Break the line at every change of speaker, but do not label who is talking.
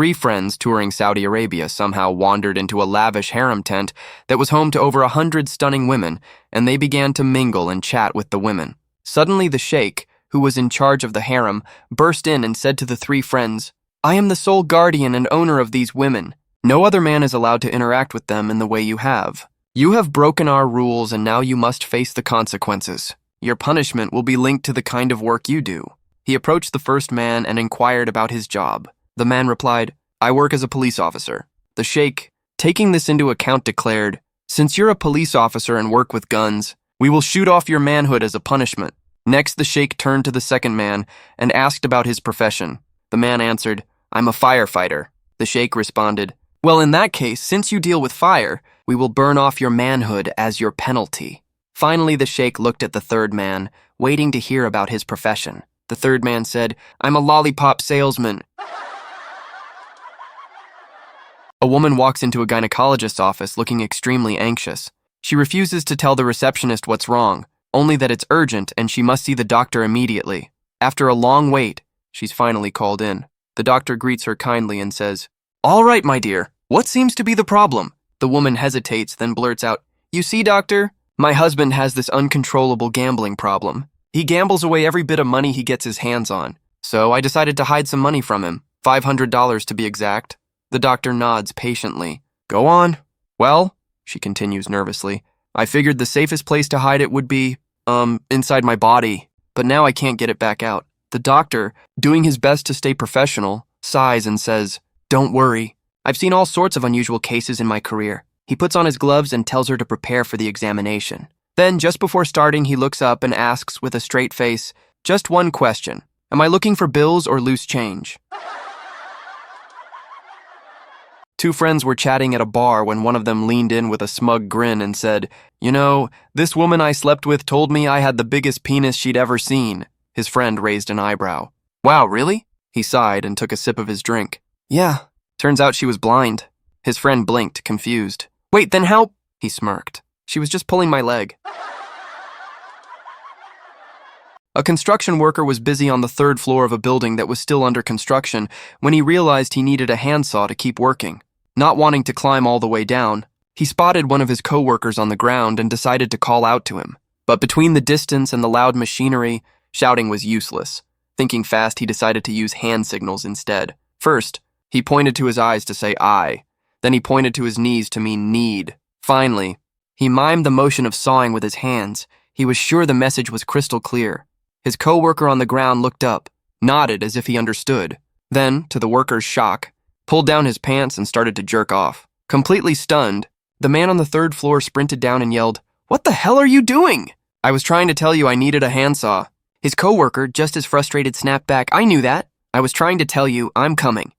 Three friends touring Saudi Arabia somehow wandered into a lavish harem tent that was home to over 100 stunning women, and they began to mingle and chat with the women. Suddenly the Sheikh, who was in charge of the harem, burst in and said to the three friends, "I am the sole guardian and owner of these women. No other man is allowed to interact with them in the way you have. You have broken our rules and now you must face the consequences. Your punishment will be linked to the kind of work you do." He approached the first man and inquired about his job. The man replied, "I work as a police officer." The Sheikh, taking this into account, declared, "Since you're a police officer and work with guns, we will shoot off your manhood as a punishment." Next, the Sheikh turned to the second man and asked about his profession. The man answered, "I'm a firefighter." The Sheikh responded, "Well, in that case, since you deal with fire, we will burn off your manhood as your penalty." Finally, the Sheikh looked at the third man, waiting to hear about his profession. The third man said, "I'm a lollipop salesman." A woman walks into a gynecologist's office looking extremely anxious. She refuses to tell the receptionist what's wrong, only that it's urgent and she must see the doctor immediately. After a long wait, she's finally called in. The doctor greets her kindly and says, "All right, my dear, what seems to be the problem?" The woman hesitates, then blurts out, "You see, doctor, my husband has this uncontrollable gambling problem. He gambles away every bit of money he gets his hands on. So I decided to hide some money from him, $500 to be exact." The doctor nods patiently. "Go on." "Well," she continues nervously, "I figured the safest place to hide it would be, inside my body. But now I can't get it back out." The doctor, doing his best to stay professional, sighs and says, "Don't worry. I've seen all sorts of unusual cases in my career." He puts on his gloves and tells her to prepare for the examination. Then, just before starting, he looks up and asks with a straight face, "Just one question. Am I looking for bills or loose change?" Two friends were chatting at a bar when one of them leaned in with a smug grin and said, "You know, this woman I slept with told me I had the biggest penis she'd ever seen." His friend raised an eyebrow. "Wow, really?" He sighed and took a sip of his drink. "Yeah, turns out she was blind." His friend blinked, confused. "Wait, then how?" He smirked. "She was just pulling my leg." A construction worker was busy on the third floor of a building that was still under construction when he realized he needed a handsaw to keep working. Not wanting to climb all the way down, he spotted one of his co-workers on the ground and decided to call out to him. But between the distance and the loud machinery, shouting was useless. Thinking fast, he decided to use hand signals instead. First, he pointed to his eyes to say "I." Then he pointed to his knees to mean "need." Finally, he mimed the motion of sawing with his hands. He was sure the message was crystal clear. His co-worker on the ground looked up, nodded as if he understood. Then, to the worker's shock, pulled down his pants and started to jerk off. Completely stunned, the man on the third floor sprinted down and yelled, "What the hell are you doing?" "I was trying to tell you I needed a handsaw." His co-worker, just as frustrated, snapped back, "I knew that. I was trying to tell you I'm coming."